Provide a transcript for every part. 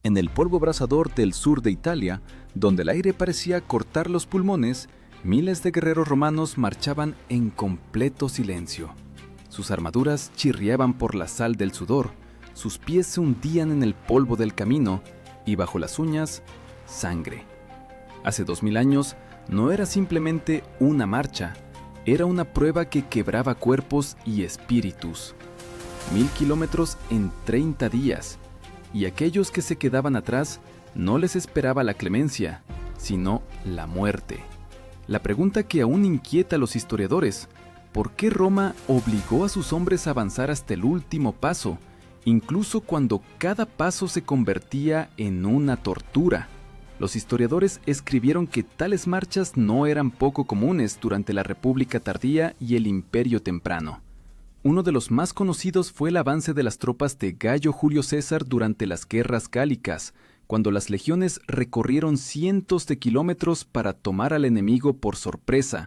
En el polvo abrasador del sur de Italia, donde el aire parecía cortar los pulmones, miles de guerreros romanos marchaban en completo silencio. Sus armaduras chirriaban por la sal del sudor, sus pies se hundían en el polvo del camino y bajo las uñas, sangre. Hace 2000 años no era simplemente una marcha, era una prueba que quebraba cuerpos y espíritus. 1000 kilómetros en 30 días, y aquellos que se quedaban atrás no les esperaba la clemencia, sino la muerte. La pregunta que aún inquieta a los historiadores: ¿por qué Roma obligó a sus hombres a avanzar hasta el último paso, incluso cuando cada paso se convertía en una tortura? Los historiadores escribieron que tales marchas no eran poco comunes durante la República tardía y el Imperio temprano. Uno de los más conocidos fue el avance de las tropas de Gayo Julio César durante las guerras gálicas, cuando las legiones recorrieron cientos de kilómetros para tomar al enemigo por sorpresa.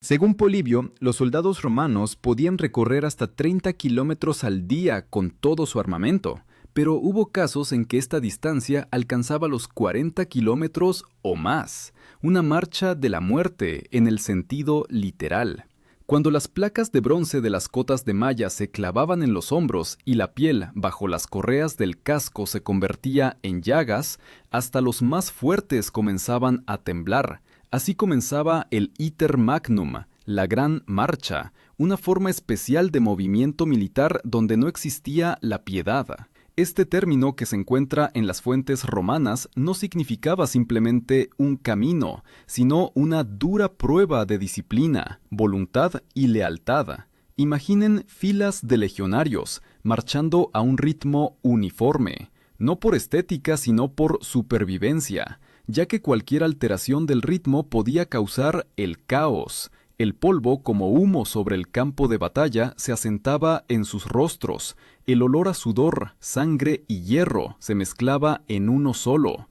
Según Polibio, los soldados romanos podían recorrer hasta 30 kilómetros al día con todo su armamento, pero hubo casos en que esta distancia alcanzaba los 40 kilómetros o más, una marcha de la muerte en el sentido literal. Cuando las placas de bronce de las cotas de malla se clavaban en los hombros y la piel bajo las correas del casco se convertía en llagas, hasta los más fuertes comenzaban a temblar. Así comenzaba el Iter Magnum, la Gran Marcha, una forma especial de movimiento militar donde no existía la piedad. Este término, que se encuentra en las fuentes romanas, no significaba simplemente un camino, sino una dura prueba de disciplina, voluntad y lealtad. Imaginen filas de legionarios marchando a un ritmo uniforme, no por estética sino por supervivencia, ya que cualquier alteración del ritmo podía causar el caos. El polvo, como humo sobre el campo de batalla, se asentaba en sus rostros. El olor a sudor, sangre y hierro se mezclaba en uno solo.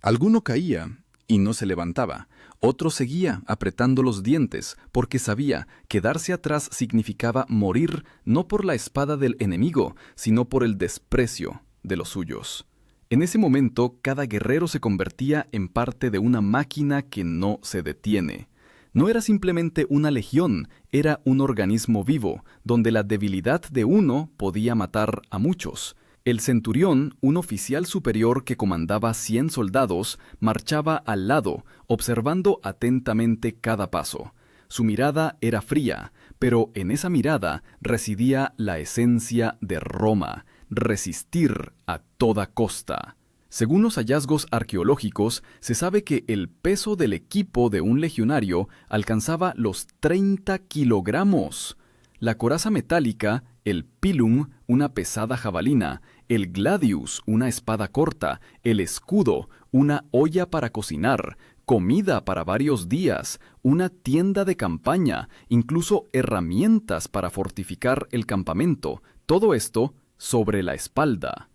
Alguno caía y no se levantaba. Otro seguía apretando los dientes, porque sabía que quedarse atrás significaba morir no por la espada del enemigo, sino por el desprecio de los suyos. En ese momento, cada guerrero se convertía en parte de una máquina que no se detiene. No era simplemente una legión, era un organismo vivo, donde la debilidad de uno podía matar a muchos. El centurión, un oficial superior que comandaba 100 soldados, marchaba al lado, observando atentamente cada paso. Su mirada era fría, pero en esa mirada residía la esencia de Roma: resistir a toda costa. Según los hallazgos arqueológicos, se sabe que el peso del equipo de un legionario alcanzaba los 30 kilogramos. La coraza metálica, el pilum, una pesada jabalina, el gladius, una espada corta, el escudo, una olla para cocinar, comida para varios días, una tienda de campaña, incluso herramientas para fortificar el campamento, todo esto sobre la espalda.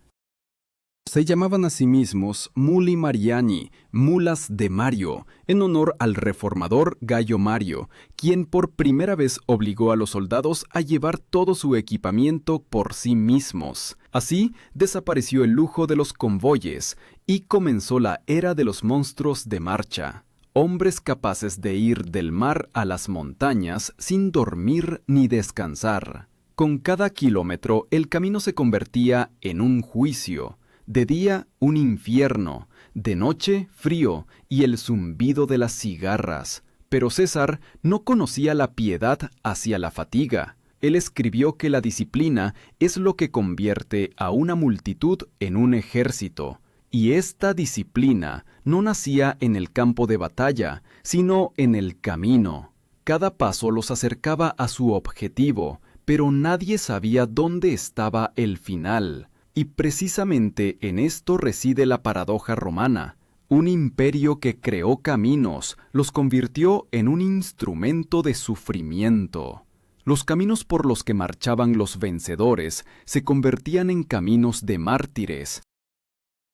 Se llamaban a sí mismos Muli Mariani, mulas de Mario, en honor al reformador Gayo Mario, quien por primera vez obligó a los soldados a llevar todo su equipamiento por sí mismos. Así desapareció el lujo de los convoyes y comenzó la era de los monstruos de marcha. Hombres capaces de ir del mar a las montañas sin dormir ni descansar. Con cada kilómetro el camino se convertía en un juicio. De día, un infierno, de noche, frío y el zumbido de las cigarras. Pero César no conocía la piedad hacia la fatiga. Él escribió que la disciplina es lo que convierte a una multitud en un ejército. Y esta disciplina no nacía en el campo de batalla, sino en el camino. Cada paso los acercaba a su objetivo, pero nadie sabía dónde estaba el final. Y precisamente en esto reside la paradoja romana. Un imperio que creó caminos los convirtió en un instrumento de sufrimiento. Los caminos por los que marchaban los vencedores se convertían en caminos de mártires.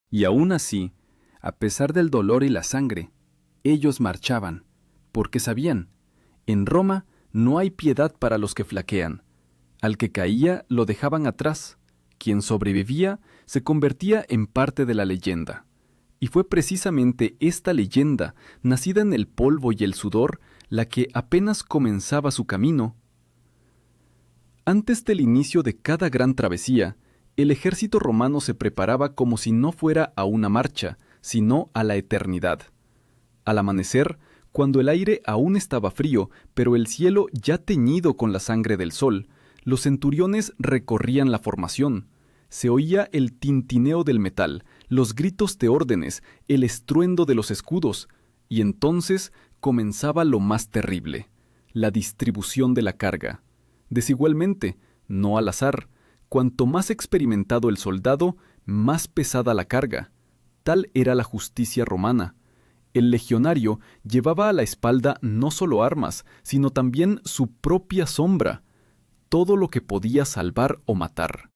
Y aún así, a pesar del dolor y la sangre, ellos marchaban, porque sabían, en Roma no hay piedad para los que flaquean. Al que caía lo dejaban atrás. Quien sobrevivía se convertía en parte de la leyenda. Y fue precisamente esta leyenda, nacida en el polvo y el sudor, la que apenas comenzaba su camino. Antes del inicio de cada gran travesía, el ejército romano se preparaba como si no fuera a una marcha, sino a la eternidad. Al amanecer, cuando el aire aún estaba frío, pero el cielo ya teñido con la sangre del sol, los centuriones recorrían la formación. Se oía el tintineo del metal, los gritos de órdenes, el estruendo de los escudos, y entonces comenzaba lo más terrible, la distribución de la carga. Desigualmente, no al azar, cuanto más experimentado el soldado, más pesada la carga. Tal era la justicia romana. El legionario llevaba a la espalda no solo armas, sino también su propia sombra, todo lo que podía salvar o matar.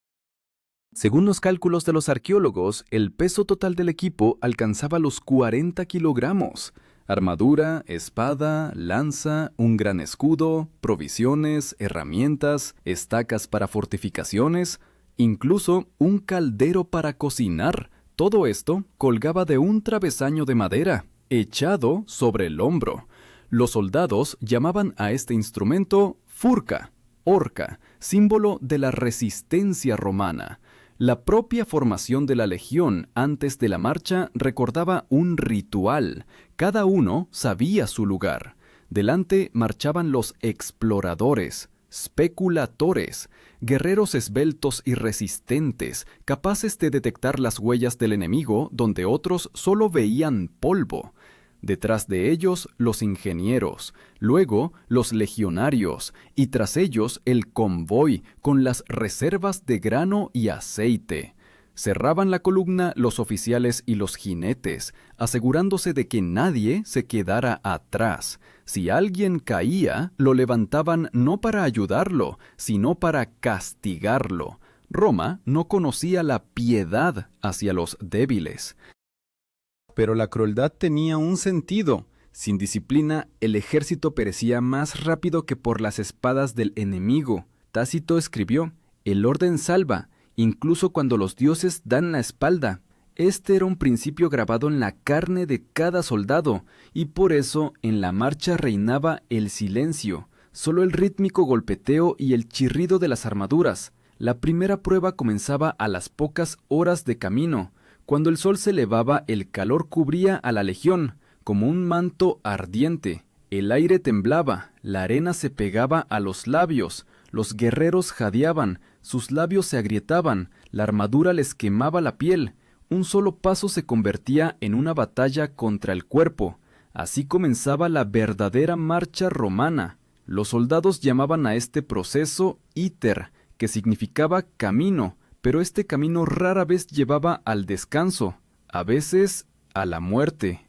Según los cálculos de los arqueólogos, el peso total del equipo alcanzaba los 40 kilogramos. Armadura, espada, lanza, un gran escudo, provisiones, herramientas, estacas para fortificaciones, incluso un caldero para cocinar. Todo esto colgaba de un travesaño de madera, echado sobre el hombro. Los soldados llamaban a este instrumento furca, horca, símbolo de la resistencia romana. La propia formación de la legión antes de la marcha recordaba un ritual. Cada uno sabía su lugar. Delante marchaban los exploradores, especuladores, guerreros esbeltos y resistentes, capaces de detectar las huellas del enemigo donde otros solo veían polvo. Detrás de ellos los ingenieros, luego los legionarios y tras ellos el convoy con las reservas de grano y aceite. Cerraban la columna los oficiales y los jinetes, asegurándose de que nadie se quedara atrás. Si alguien caía, lo levantaban no para ayudarlo, sino para castigarlo. Roma no conocía la piedad hacia los débiles. Pero la crueldad tenía un sentido. Sin disciplina, el ejército perecía más rápido que por las espadas del enemigo. Tácito escribió: «El orden salva, incluso cuando los dioses dan la espalda». Este era un principio grabado en la carne de cada soldado, y por eso en la marcha reinaba el silencio, solo el rítmico golpeteo y el chirrido de las armaduras. La primera prueba comenzaba a las pocas horas de camino. Cuando el sol se elevaba, el calor cubría a la legión, como un manto ardiente. El aire temblaba, la arena se pegaba a los labios, los guerreros jadeaban, sus labios se agrietaban, la armadura les quemaba la piel. Un solo paso se convertía en una batalla contra el cuerpo. Así comenzaba la verdadera marcha romana. Los soldados llamaban a este proceso iter, que significaba camino, pero este camino rara vez llevaba al descanso, a veces a la muerte.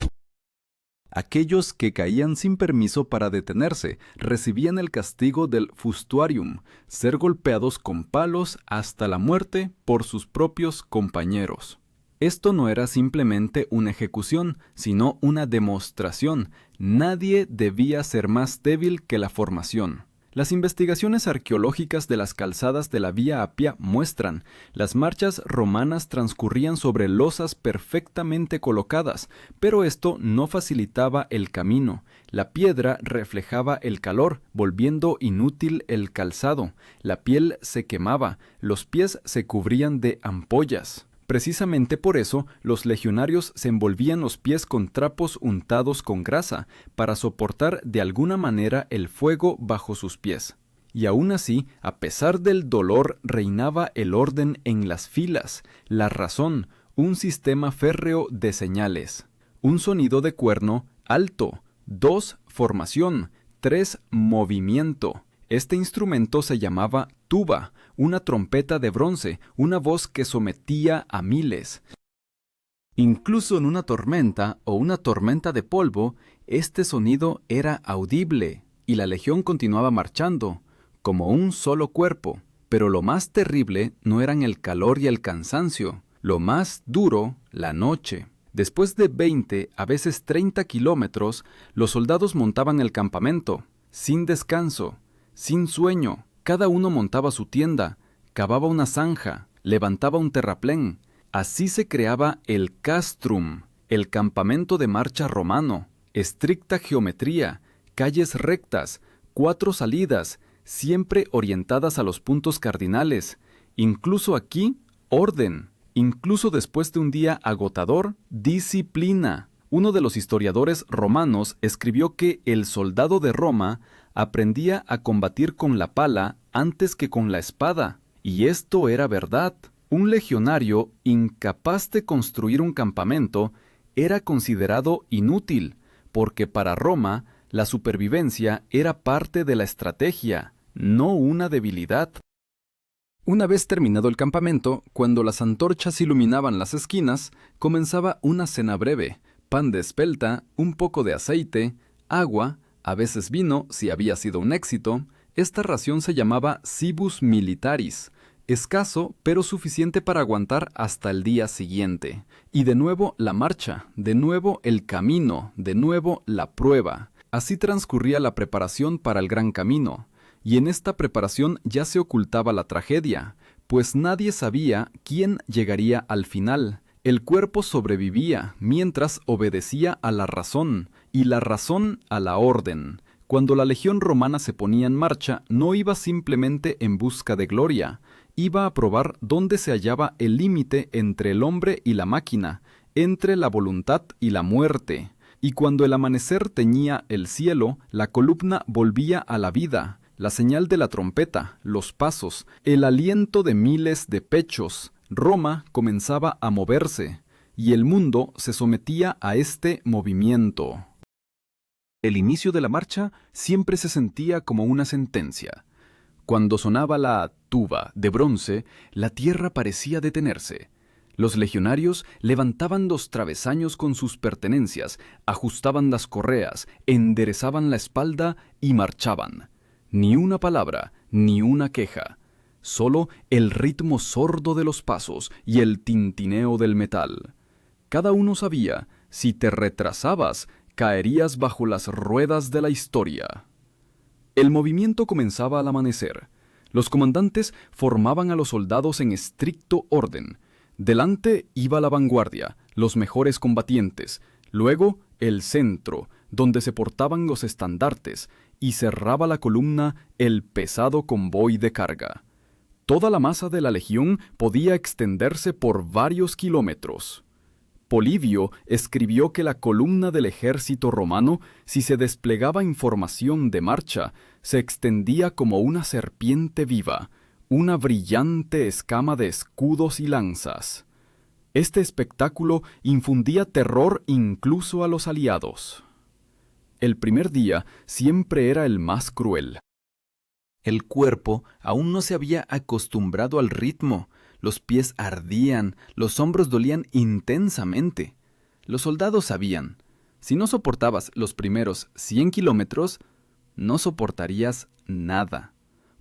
Aquellos que caían sin permiso para detenerse recibían el castigo del fustuarium, ser golpeados con palos hasta la muerte por sus propios compañeros. Esto no era simplemente una ejecución, sino una demostración. Nadie debía ser más débil que la formación. Las investigaciones arqueológicas de las calzadas de la Vía Apia muestran, las marchas romanas transcurrían sobre losas perfectamente colocadas, pero esto no facilitaba el camino. La piedra reflejaba el calor, volviendo inútil el calzado. La piel se quemaba, los pies se cubrían de ampollas. Precisamente por eso, los legionarios se envolvían los pies con trapos untados con grasa, para soportar de alguna manera el fuego bajo sus pies. Y aún así, a pesar del dolor, reinaba el orden en las filas, la razón, un sistema férreo de señales. Un sonido de cuerno, alto. 2, formación. 3, movimiento. Este instrumento se llamaba tuba, una trompeta de bronce, una voz que sometía a miles. Incluso en una tormenta o una tormenta de polvo, este sonido era audible y la legión continuaba marchando, como un solo cuerpo. Pero lo más terrible no eran el calor y el cansancio, lo más duro, la noche. Después de 20, a veces 30 kilómetros, los soldados montaban el campamento, sin descanso, sin sueño. Cada uno montaba su tienda, cavaba una zanja, levantaba un terraplén, Así se creaba el castrum, el campamento de marcha romano, estricta geometría, calles rectas, 4 salidas, siempre orientadas a los puntos cardinales. Incluso aquí, orden. Incluso después de un día agotador, disciplina. Uno de los historiadores romanos escribió que el soldado de Roma aprendía a combatir con la pala antes que con la espada. Y esto era verdad. Un legionario incapaz de construir un campamento era considerado inútil, porque para Roma la supervivencia era parte de la estrategia, no una debilidad. Una vez terminado el campamento, cuando las antorchas iluminaban las esquinas, comenzaba una cena breve: pan de espelta, un poco de aceite, agua, a veces vino si había sido un éxito. Esta ración se llamaba cibus militaris, escaso pero suficiente para aguantar hasta el día siguiente. Y de nuevo la marcha, de nuevo el camino, de nuevo la prueba. Así transcurría la preparación para el gran camino. Y en esta preparación ya se ocultaba la tragedia, pues nadie sabía quién llegaría al final. El cuerpo sobrevivía mientras obedecía a la razón, y la razón a la orden. Cuando la legión romana se ponía en marcha, no iba simplemente en busca de gloria, iba a probar dónde se hallaba el límite entre el hombre y la máquina, entre la voluntad y la muerte. Y cuando el amanecer teñía el cielo, la columna volvía a la vida. La señal de la trompeta, los pasos, el aliento de miles de pechos. Roma comenzaba a moverse, y el mundo se sometía a este movimiento. El inicio de la marcha siempre se sentía como una sentencia. Cuando sonaba la tuba de bronce, la tierra parecía detenerse. Los legionarios levantaban los travesaños con sus pertenencias, ajustaban las correas, enderezaban la espalda y marchaban. Ni una palabra, ni una queja. Solo el ritmo sordo de los pasos y el tintineo del metal. Cada uno sabía, si te retrasabas, caerías bajo las ruedas de la historia. El movimiento comenzaba al amanecer. Los comandantes formaban a los soldados en estricto orden. Delante iba la vanguardia, los mejores combatientes. Luego, el centro, donde se portaban los estandartes, y cerraba la columna el pesado convoy de carga. Toda la masa de la legión podía extenderse por varios kilómetros. Polibio escribió que la columna del ejército romano, si se desplegaba en formación de marcha, se extendía como una serpiente viva, una brillante escama de escudos y lanzas. Este espectáculo infundía terror incluso a los aliados. El primer día siempre era el más cruel. El cuerpo aún no se había acostumbrado al ritmo. Los pies ardían, los hombros dolían intensamente. Los soldados sabían, si no soportabas los primeros 100 kilómetros, no soportarías nada.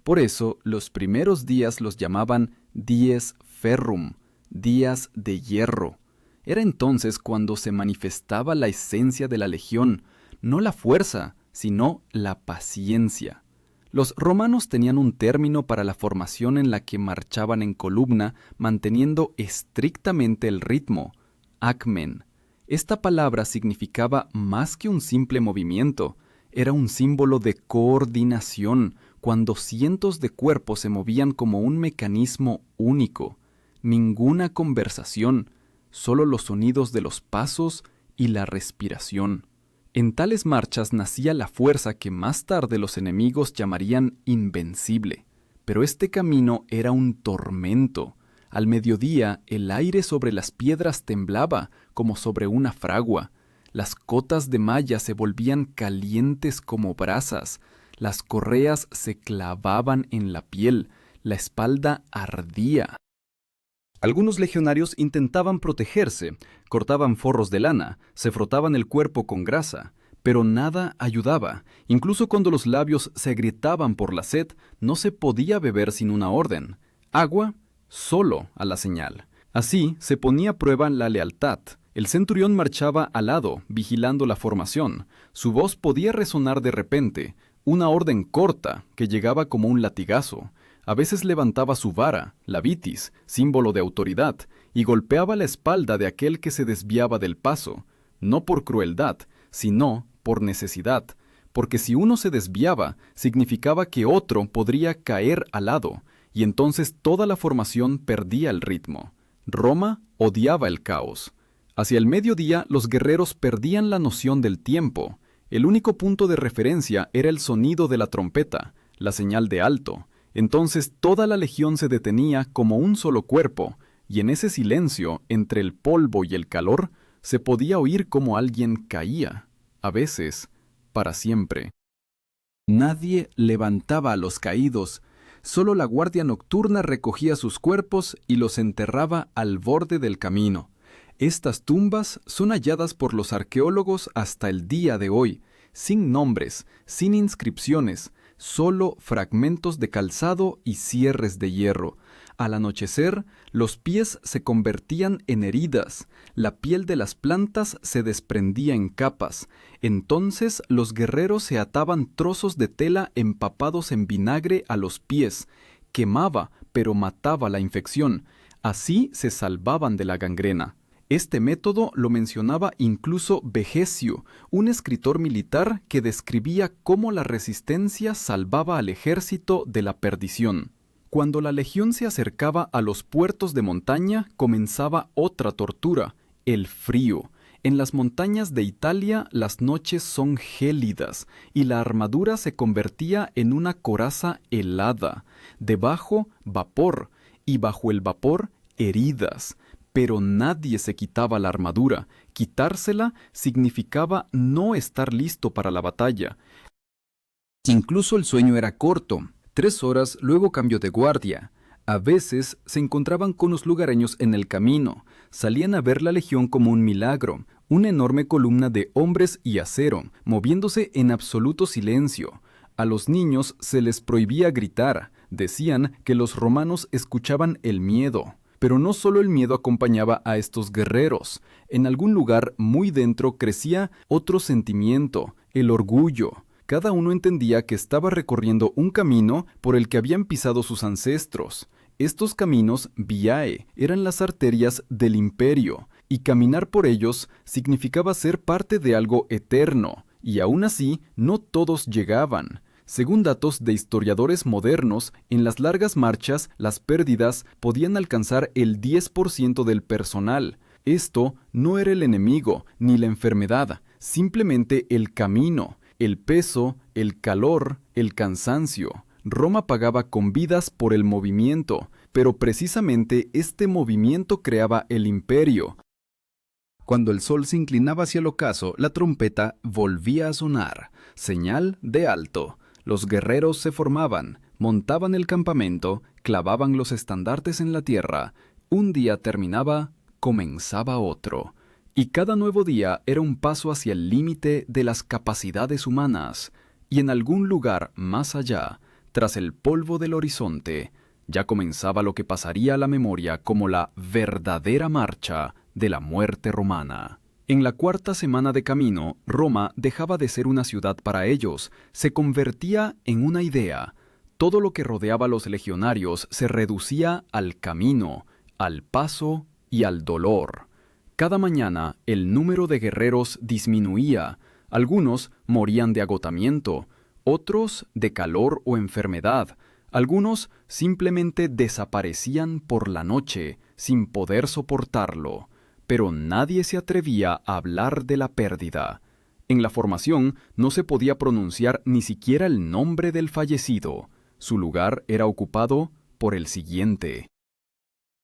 Por eso, los primeros días los llamaban dies ferrum, días de hierro. Era entonces cuando se manifestaba la esencia de la legión, no la fuerza, sino la paciencia. Los romanos tenían un término para la formación en la que marchaban en columna, manteniendo estrictamente el ritmo: acmen. Esta palabra significaba más que un simple movimiento, era un símbolo de coordinación, cuando cientos de cuerpos se movían como un mecanismo único. Ninguna conversación, solo los sonidos de los pasos y la respiración. En tales marchas nacía la fuerza que más tarde los enemigos llamarían invencible. Pero este camino era un tormento. Al mediodía, el aire sobre las piedras temblaba como sobre una fragua. Las cotas de malla se volvían calientes como brasas. Las correas se clavaban en la piel. La espalda ardía. Algunos legionarios intentaban protegerse, cortaban forros de lana, se frotaban el cuerpo con grasa, pero nada ayudaba. Incluso cuando los labios se agrietaban por la sed, no se podía beber sin una orden. Agua, solo a la señal. Así se ponía a prueba la lealtad. El centurión marchaba al lado, vigilando la formación. Su voz podía resonar de repente, una orden corta que llegaba como un latigazo. A veces levantaba su vara, la vitis, símbolo de autoridad, y golpeaba la espalda de aquel que se desviaba del paso, no por crueldad, sino por necesidad, porque si uno se desviaba, significaba que otro podría caer al lado, y entonces toda la formación perdía el ritmo. Roma odiaba el caos. Hacia el mediodía los guerreros perdían la noción del tiempo. El único punto de referencia era el sonido de la trompeta, la señal de alto. Entonces toda la legión se detenía como un solo cuerpo, y en ese silencio, entre el polvo y el calor, se podía oír cómo alguien caía, a veces, para siempre. Nadie levantaba a los caídos, solo la guardia nocturna recogía sus cuerpos y los enterraba al borde del camino. Estas tumbas son halladas por los arqueólogos hasta el día de hoy, sin nombres, sin inscripciones, solo fragmentos de calzado y cierres de hierro. Al anochecer, los pies se convertían en heridas, la piel de las plantas se desprendía en capas. Entonces los guerreros se ataban trozos de tela empapados en vinagre a los pies. Quemaba, pero mataba la infección. Así se salvaban de la gangrena. Este método lo mencionaba incluso Vegecio, un escritor militar que describía cómo la resistencia salvaba al ejército de la perdición. Cuando la legión se acercaba a los puertos de montaña, comenzaba otra tortura, el frío. En las montañas de Italia las noches son gélidas y la armadura se convertía en una coraza helada. Debajo, vapor, y bajo el vapor, heridas. Pero nadie se quitaba la armadura. Quitársela significaba no estar listo para la batalla. Incluso el sueño era corto. 3 horas, luego cambio de guardia. A veces se encontraban con los lugareños en el camino. Salían a ver la legión como un milagro, una enorme columna de hombres y acero, moviéndose en absoluto silencio. A los niños se les prohibía gritar. Decían que los romanos escuchaban el miedo. Pero no solo el miedo acompañaba a estos guerreros. En algún lugar muy dentro crecía otro sentimiento, el orgullo. Cada uno entendía que estaba recorriendo un camino por el que habían pisado sus ancestros. Estos caminos, viae, eran las arterias del imperio, y caminar por ellos significaba ser parte de algo eterno, y aún así no todos llegaban. Según datos de historiadores modernos, en las largas marchas las pérdidas podían alcanzar el 10% del personal. Esto no era el enemigo ni la enfermedad, simplemente el camino. El peso, el calor, el cansancio. Roma pagaba con vidas por el movimiento, pero precisamente este movimiento creaba el imperio. Cuando el sol se inclinaba hacia el ocaso, la trompeta volvía a sonar, señal de alto. Los guerreros se formaban, montaban el campamento, clavaban los estandartes en la tierra. Un día terminaba, comenzaba otro. Y cada nuevo día era un paso hacia el límite de las capacidades humanas, y en algún lugar más allá, tras el polvo del horizonte, ya comenzaba lo que pasaría a la memoria como la verdadera marcha de la muerte romana. En la 4ª semana de camino, Roma dejaba de ser una ciudad para ellos, se convertía en una idea. Todo lo que rodeaba a los legionarios se reducía al camino, al paso y al dolor. Cada mañana el número de guerreros disminuía. Algunos morían de agotamiento, otros de calor o enfermedad. Algunos simplemente desaparecían por la noche, sin poder soportarlo. Pero nadie se atrevía a hablar de la pérdida. En la formación no se podía pronunciar ni siquiera el nombre del fallecido. Su lugar era ocupado por el siguiente.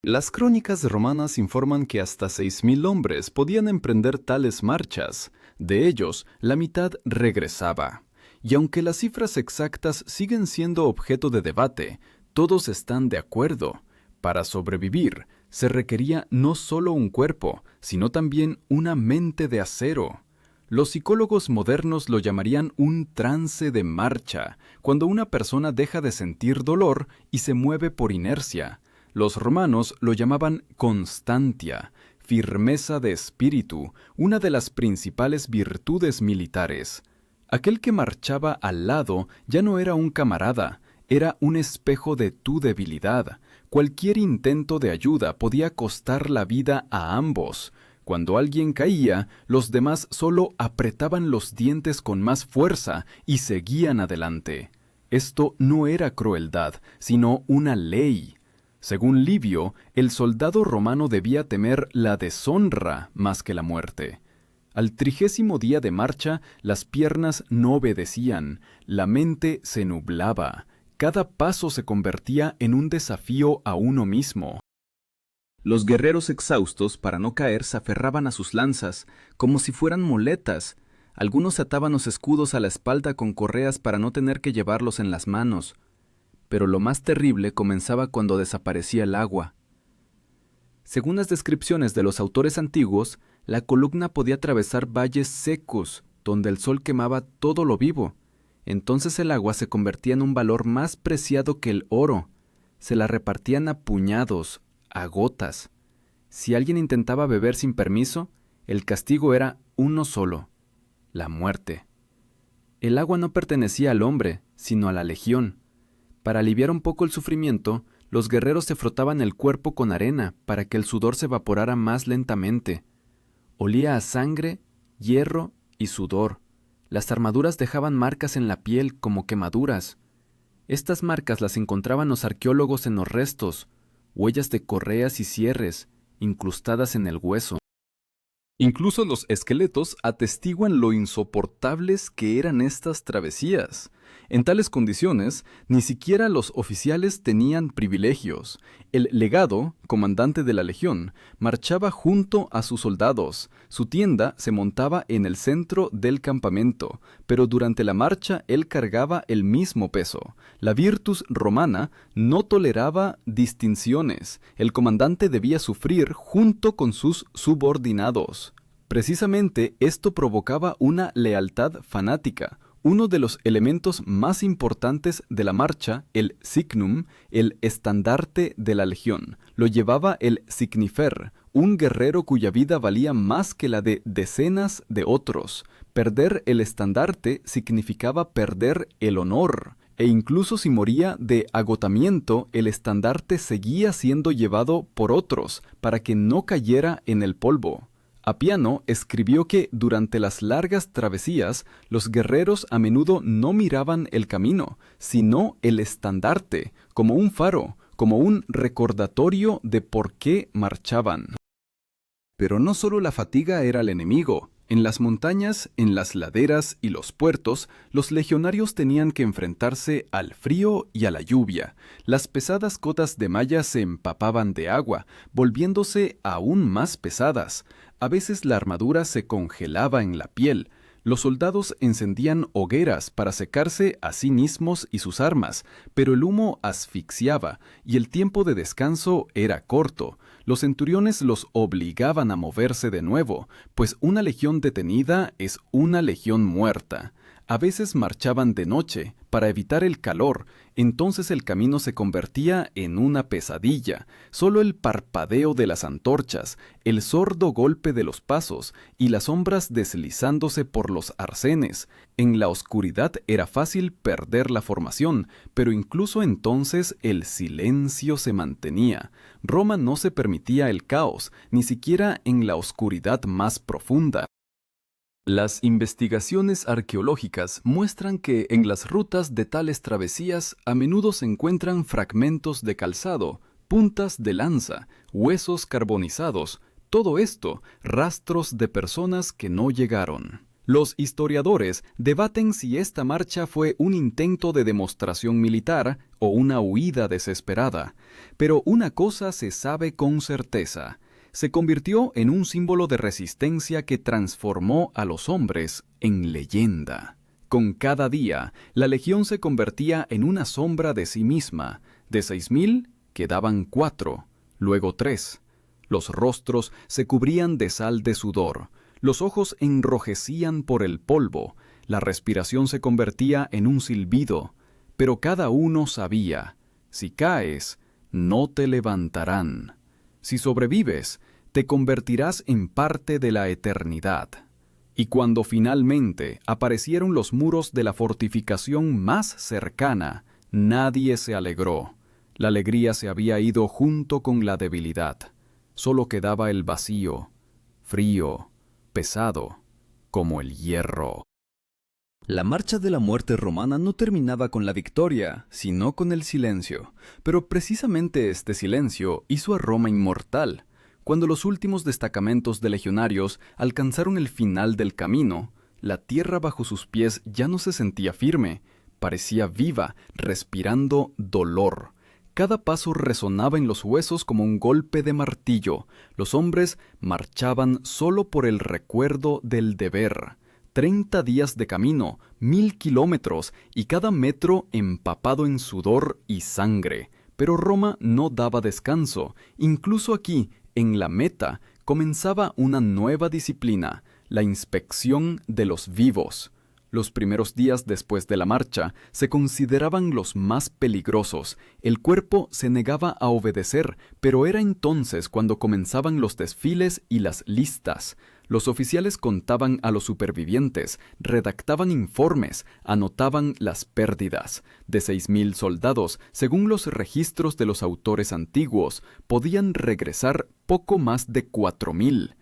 Las crónicas romanas informan que hasta 6.000 hombres podían emprender tales marchas. De ellos, la mitad regresaba. Y aunque las cifras exactas siguen siendo objeto de debate, todos están de acuerdo. Para sobrevivir, se requería no solo un cuerpo, sino también una mente de acero. Los psicólogos modernos lo llamarían un trance de marcha, cuando una persona deja de sentir dolor y se mueve por inercia. Los romanos lo llamaban constantia, firmeza de espíritu, una de las principales virtudes militares. Aquel que marchaba al lado ya no era un camarada, era un espejo de tu debilidad. Cualquier intento de ayuda podía costar la vida a ambos. Cuando alguien caía, los demás solo apretaban los dientes con más fuerza y seguían adelante. Esto no era crueldad, sino una ley. Según Livio, el soldado romano debía temer la deshonra más que la muerte. Al 30º día de marcha, las piernas no obedecían, la mente se nublaba. Cada paso se convertía en un desafío a uno mismo. Los guerreros exhaustos, para no caer, se aferraban a sus lanzas, como si fueran muletas. Algunos ataban los escudos a la espalda con correas para no tener que llevarlos en las manos. Pero lo más terrible comenzaba cuando desaparecía el agua. Según las descripciones de los autores antiguos, la columna podía atravesar valles secos, donde el sol quemaba todo lo vivo. Entonces el agua se convertía en un valor más preciado que el oro. Se la repartían a puñados, a gotas. Si alguien intentaba beber sin permiso, el castigo era uno solo: la muerte. El agua no pertenecía al hombre, sino a la legión. Para aliviar un poco el sufrimiento, los guerreros se frotaban el cuerpo con arena para que el sudor se evaporara más lentamente. Olía a sangre, hierro y sudor. Las armaduras dejaban marcas en la piel como quemaduras. Estas marcas las encontraban los arqueólogos en los restos, huellas de correas y cierres, incrustadas en el hueso. Incluso los esqueletos atestiguan lo insoportables que eran estas travesías. En tales condiciones, ni siquiera los oficiales tenían privilegios. El legado, comandante de la legión, marchaba junto a sus soldados. Su tienda se montaba en el centro del campamento, pero durante la marcha él cargaba el mismo peso. La Virtus Romana no toleraba distinciones. El comandante debía sufrir junto con sus subordinados. Precisamente esto provocaba una lealtad fanática. Uno de los elementos más importantes de la marcha, el signum, el estandarte de la legión, lo llevaba el signifer, un guerrero cuya vida valía más que la de decenas de otros. Perder el estandarte significaba perder el honor, e incluso si moría de agotamiento, el estandarte seguía siendo llevado por otros para que no cayera en el polvo. Apiano escribió que durante las largas travesías, los guerreros a menudo no miraban el camino, sino el estandarte, como un faro, como un recordatorio de por qué marchaban. Pero no solo la fatiga era el enemigo. En las montañas, en las laderas y los puertos, los legionarios tenían que enfrentarse al frío y a la lluvia. Las pesadas cotas de malla se empapaban de agua, volviéndose aún más pesadas. A veces la armadura se congelaba en la piel. Los soldados encendían hogueras para secarse a sí mismos y sus armas, pero el humo asfixiaba y el tiempo de descanso era corto. Los centuriones los obligaban a moverse de nuevo, pues una legión detenida es una legión muerta. A veces marchaban de noche para evitar el calor, entonces el camino se convertía en una pesadilla. Solo el parpadeo de las antorchas, el sordo golpe de los pasos y las sombras deslizándose por los arcenes. En la oscuridad era fácil perder la formación, pero incluso entonces el silencio se mantenía. Roma no se permitía el caos, ni siquiera en la oscuridad más profunda. Las investigaciones arqueológicas muestran que en las rutas de tales travesías a menudo se encuentran fragmentos de calzado, puntas de lanza, huesos carbonizados, todo esto rastros de personas que no llegaron. Los historiadores debaten si esta marcha fue un intento de demostración militar o una huida desesperada, pero una cosa se sabe con certeza: se convirtió en un símbolo de resistencia que transformó a los hombres en leyenda. Con cada día, la legión se convertía en una sombra de sí misma. De 6.000 quedaban 4, luego 3. Los rostros se cubrían de sal de sudor, los ojos enrojecían por el polvo, la respiración se convertía en un silbido, pero cada uno sabía: si caes, no te levantarán. Si sobrevives, te convertirás en parte de la eternidad. Y cuando finalmente aparecieron los muros de la fortificación más cercana, nadie se alegró. La alegría se había ido junto con la debilidad. Solo quedaba el vacío, frío, pesado, como el hierro. La marcha de la muerte romana no terminaba con la victoria, sino con el silencio. Pero precisamente este silencio hizo a Roma inmortal. Cuando los últimos destacamentos de legionarios alcanzaron el final del camino, la tierra bajo sus pies ya no se sentía firme, parecía viva, respirando dolor. Cada paso resonaba en los huesos como un golpe de martillo. Los hombres marchaban solo por el recuerdo del deber. 30 días de camino, 1000 kilómetros, y cada metro empapado en sudor y sangre. Pero Roma no daba descanso. Incluso aquí, en la meta, comenzaba una nueva disciplina, la inspección de los vivos. Los primeros días después de la marcha se consideraban los más peligrosos. El cuerpo se negaba a obedecer, pero era entonces cuando comenzaban los desfiles y las listas. Los oficiales contaban a los supervivientes, redactaban informes, anotaban las pérdidas. De 6.000 soldados, según los registros de los autores antiguos, podían regresar poco más de 4.000.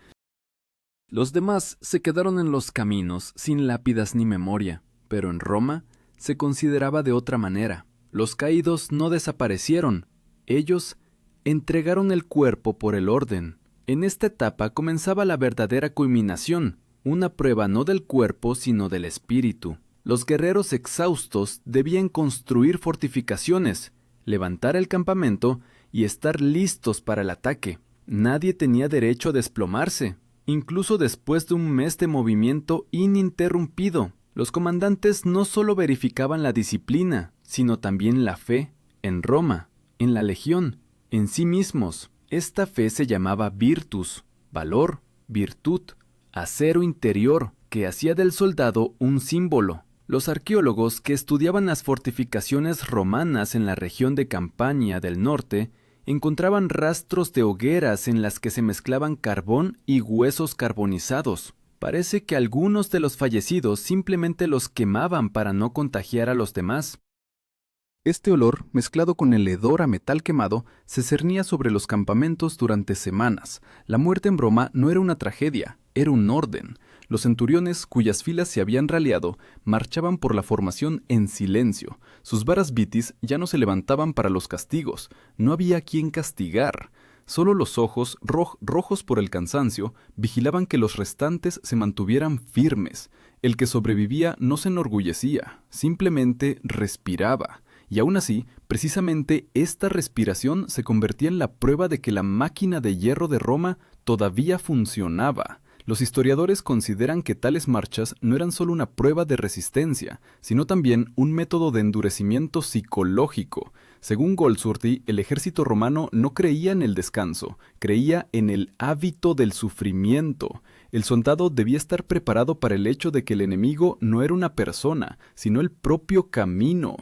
Los demás se quedaron en los caminos sin lápidas ni memoria, pero en Roma se consideraba de otra manera. Los caídos no desaparecieron, ellos entregaron el cuerpo por el orden. En esta etapa comenzaba la verdadera culminación, una prueba no del cuerpo sino del espíritu. Los guerreros exhaustos debían construir fortificaciones, levantar el campamento y estar listos para el ataque. Nadie tenía derecho a desplomarse. Incluso después de un mes de movimiento ininterrumpido, los comandantes no solo verificaban la disciplina, sino también la fe, en Roma, en la legión, en sí mismos. Esta fe se llamaba virtus, valor, virtud, acero interior, que hacía del soldado un símbolo. Los arqueólogos que estudiaban las fortificaciones romanas en la región de Campania del norte encontraban rastros de hogueras en las que se mezclaban carbón y huesos carbonizados. Parece que algunos de los fallecidos simplemente los quemaban para no contagiar a los demás. Este olor, mezclado con el hedor a metal quemado, se cernía sobre los campamentos durante semanas. La muerte en Roma no era una tragedia, era un orden. Los centuriones, cuyas filas se habían raleado, marchaban por la formación en silencio. Sus varas vitis ya no se levantaban para los castigos. No había a quien castigar. Solo los ojos, rojos por el cansancio, vigilaban que los restantes se mantuvieran firmes. El que sobrevivía no se enorgullecía, simplemente respiraba. Y aún así, precisamente esta respiración se convertía en la prueba de que la máquina de hierro de Roma todavía funcionaba. Los historiadores consideran que tales marchas no eran solo una prueba de resistencia, sino también un método de endurecimiento psicológico. Según Goldsworthy, el ejército romano no creía en el descanso, creía en el hábito del sufrimiento. El soldado debía estar preparado para el hecho de que el enemigo no era una persona, sino el propio camino.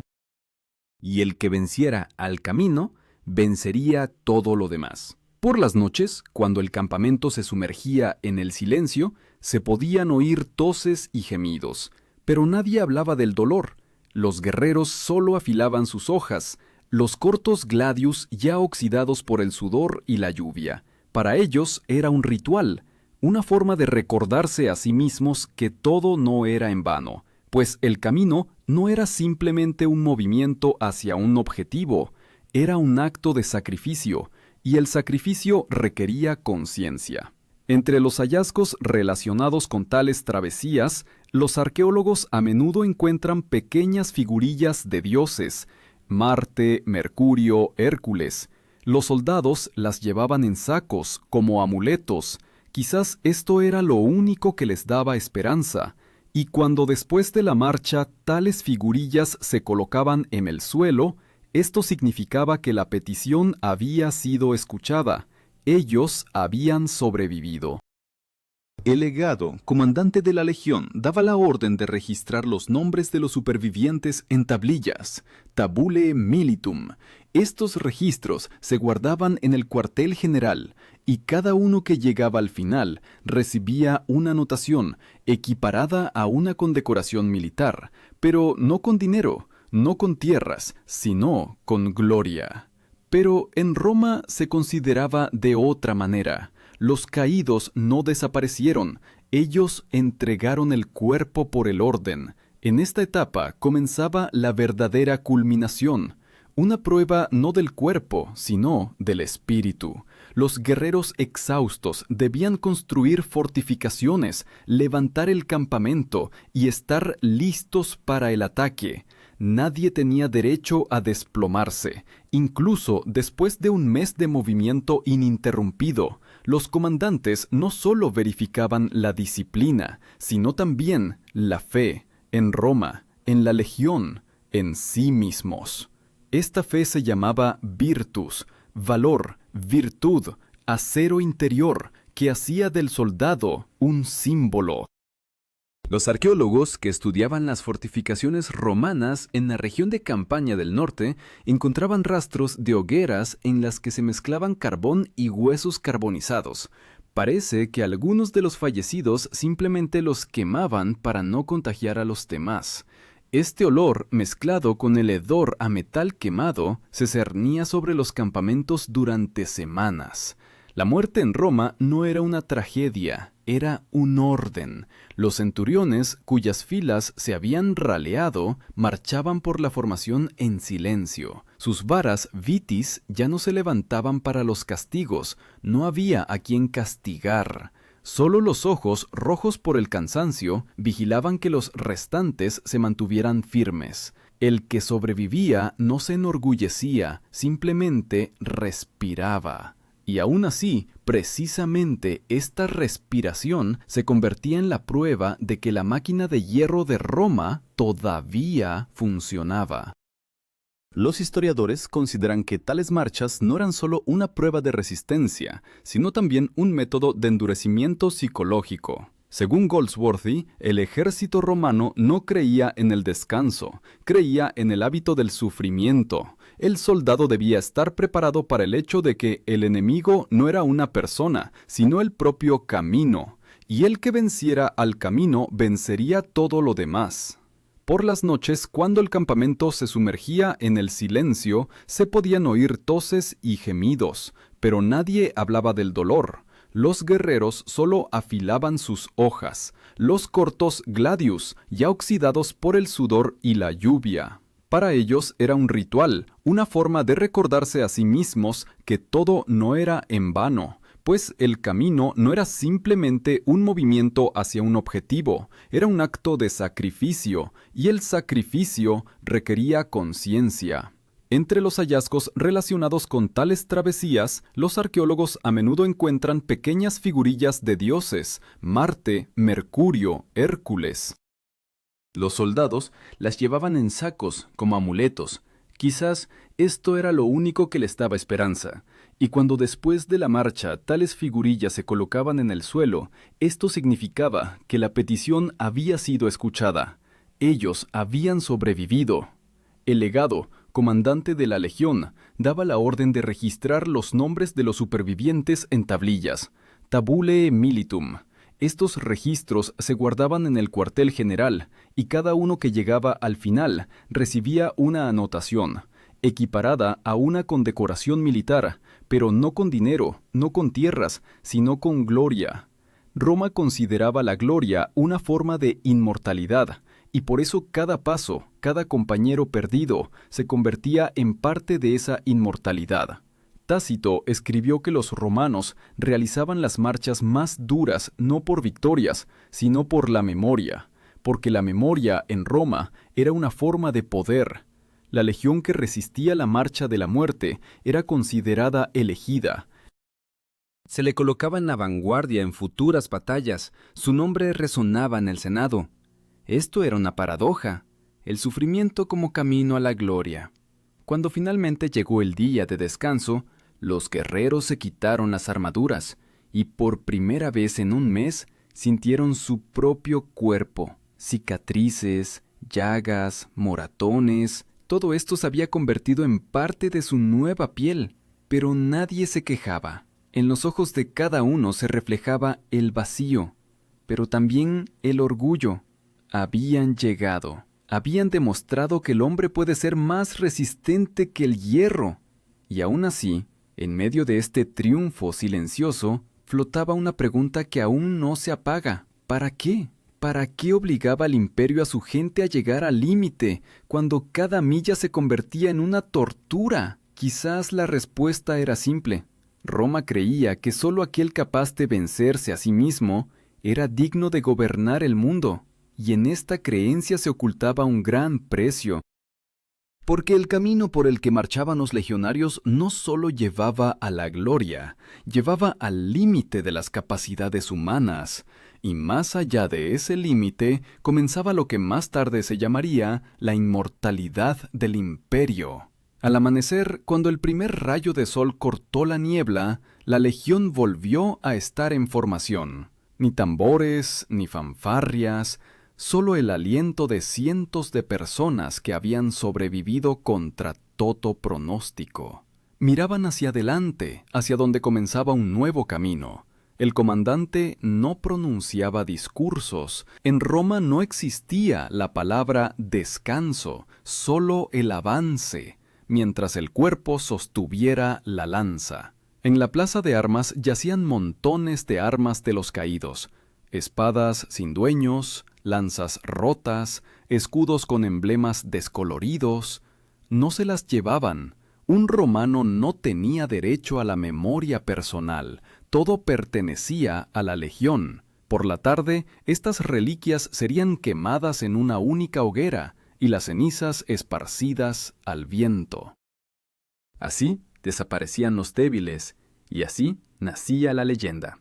Y el que venciera al camino, vencería todo lo demás. Por las noches, cuando el campamento se sumergía en el silencio, se podían oír toses y gemidos, pero nadie hablaba del dolor. Los guerreros solo afilaban sus hojas, los cortos gladius ya oxidados por el sudor y la lluvia. Para ellos era un ritual, una forma de recordarse a sí mismos que todo no era en vano, pues el camino no era simplemente un movimiento hacia un objetivo, era un acto de sacrificio, y el sacrificio requería conciencia. Entre los hallazgos relacionados con tales travesías, los arqueólogos a menudo encuentran pequeñas figurillas de dioses, Marte, Mercurio, Hércules. Los soldados las llevaban en sacos, como amuletos. Quizás esto era lo único que les daba esperanza. Y cuando después de la marcha tales figurillas se colocaban en el suelo, esto significaba que la petición había sido escuchada. Ellos habían sobrevivido. El legado, comandante de la legión, daba la orden de registrar los nombres de los supervivientes en tablillas, tabulae militum. Estos registros se guardaban en el cuartel general, y cada uno que llegaba al final recibía una anotación equiparada a una condecoración militar, pero no con dinero, no con tierras, sino con gloria. Pero en Roma se consideraba de otra manera. Los caídos no desaparecieron, ellos entregaron el cuerpo por el orden. En esta etapa comenzaba la verdadera culminación, una prueba no del cuerpo, sino del espíritu. Los guerreros exhaustos debían construir fortificaciones, levantar el campamento y estar listos para el ataque. Nadie tenía derecho a desplomarse. Incluso después de un mes de movimiento ininterrumpido, los comandantes no solo verificaban la disciplina, sino también la fe en Roma, en la legión, en sí mismos. Esta fe se llamaba virtus, valor, virtud, acero interior, que hacía del soldado un símbolo. Los arqueólogos que estudiaban las fortificaciones romanas en la región de Campania del norte encontraban rastros de hogueras en las que se mezclaban carbón y huesos carbonizados. Parece que algunos de los fallecidos simplemente los quemaban para no contagiar a los demás. Este olor, mezclado con el hedor a metal quemado, se cernía sobre los campamentos durante semanas. La muerte en Roma no era una tragedia, era un orden. Los centuriones, cuyas filas se habían raleado, marchaban por la formación en silencio. Sus varas vitis ya no se levantaban para los castigos, no había a quien castigar. Solo los ojos, rojos por el cansancio, vigilaban que los restantes se mantuvieran firmes. El que sobrevivía no se enorgullecía, simplemente respiraba. Y aún así, precisamente esta respiración se convertía en la prueba de que la máquina de hierro de Roma todavía funcionaba. Los historiadores consideran que tales marchas no eran solo una prueba de resistencia, sino también un método de endurecimiento psicológico. Según Goldsworthy, el ejército romano no creía en el descanso, creía en el hábito del sufrimiento. El soldado debía estar preparado para el hecho de que el enemigo no era una persona, sino el propio camino, y el que venciera al camino vencería todo lo demás. Por las noches, cuando el campamento se sumergía en el silencio, se podían oír toses y gemidos, pero nadie hablaba del dolor. Los guerreros solo afilaban sus hojas, los cortos gladius, ya oxidados por el sudor y la lluvia. Para ellos era un ritual, una forma de recordarse a sí mismos que todo no era en vano, pues el camino no era simplemente un movimiento hacia un objetivo, era un acto de sacrificio, y el sacrificio requería conciencia. Entre los hallazgos relacionados con tales travesías, los arqueólogos a menudo encuentran pequeñas figurillas de dioses, Marte, Mercurio, Hércules. Los soldados las llevaban en sacos como amuletos. Quizás esto era lo único que les daba esperanza, y cuando después de la marcha tales figurillas se colocaban en el suelo, esto significaba que la petición había sido escuchada. Ellos habían sobrevivido. El legado, comandante de la legión, daba la orden de registrar los nombres de los supervivientes en tablillas, tabulae militum. Estos registros se guardaban en el cuartel general, y cada uno que llegaba al final recibía una anotación, equiparada a una condecoración militar, pero no con dinero, no con tierras, sino con gloria. Roma consideraba la gloria una forma de inmortalidad, y por eso cada paso, cada compañero perdido, se convertía en parte de esa inmortalidad. Tácito escribió que los romanos realizaban las marchas más duras no por victorias, sino por la memoria, porque la memoria en Roma era una forma de poder. La legión que resistía la marcha de la muerte era considerada elegida. Se le colocaba en la vanguardia en futuras batallas, su nombre resonaba en el Senado. Esto era una paradoja, el sufrimiento como camino a la gloria. Cuando finalmente llegó el día de descanso, los guerreros se quitaron las armaduras y por primera vez en un mes sintieron su propio cuerpo, cicatrices, llagas, moratones. Todo esto se había convertido en parte de su nueva piel, pero nadie se quejaba. En los ojos de cada uno se reflejaba el vacío, pero también el orgullo. Habían llegado, habían demostrado que el hombre puede ser más resistente que el hierro. Y aún así, en medio de este triunfo silencioso, flotaba una pregunta que aún no se apaga. ¿Para qué? ¿Para qué obligaba al imperio a su gente a llegar al límite, cuando cada milla se convertía en una tortura? Quizás la respuesta era simple. Roma creía que solo aquel capaz de vencerse a sí mismo era digno de gobernar el mundo, y en esta creencia se ocultaba un gran precio. Porque el camino por el que marchaban los legionarios no solo llevaba a la gloria, llevaba al límite de las capacidades humanas, y más allá de ese límite comenzaba lo que más tarde se llamaría la inmortalidad del imperio. Al amanecer, cuando el primer rayo de sol cortó la niebla, la legión volvió a estar en formación. Ni tambores, ni fanfarrias, solo el aliento de cientos de personas que habían sobrevivido contra todo pronóstico. Miraban hacia adelante, hacia donde comenzaba un nuevo camino. El comandante no pronunciaba discursos. En Roma no existía la palabra descanso, solo el avance, mientras el cuerpo sostuviera la lanza. En la plaza de armas yacían montones de armas de los caídos, espadas sin dueños, lanzas rotas, escudos con emblemas descoloridos. No se las llevaban. Un romano no tenía derecho a la memoria personal. Todo pertenecía a la legión. Por la tarde, estas reliquias serían quemadas en una única hoguera y las cenizas esparcidas al viento. Así desaparecían los débiles, y así nacía la leyenda.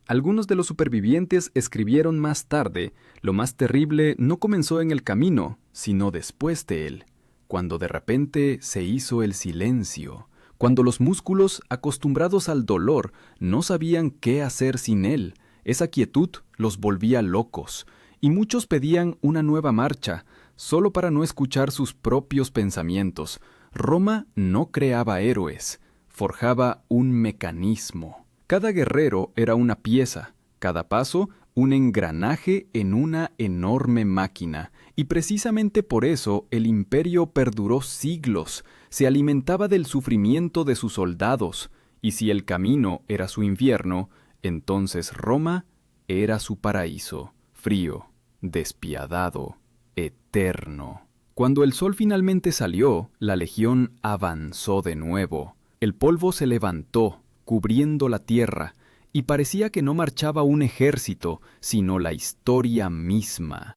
Algunos de los supervivientes escribieron más tarde: lo más terrible no comenzó en el camino, sino después de él, cuando de repente se hizo el silencio, cuando los músculos, acostumbrados al dolor, no sabían qué hacer sin él. Esa quietud los volvía locos, y muchos pedían una nueva marcha, solo para no escuchar sus propios pensamientos. Roma no creaba héroes, forjaba un mecanismo. Cada guerrero era una pieza, cada paso un engranaje en una enorme máquina, y precisamente por eso el imperio perduró siglos, se alimentaba del sufrimiento de sus soldados, y si el camino era su infierno, entonces Roma era su paraíso, frío, despiadado, eterno. Cuando el sol finalmente salió, la legión avanzó de nuevo. El polvo se levantó, cubriendo la tierra, y parecía que no marchaba un ejército, sino la historia misma.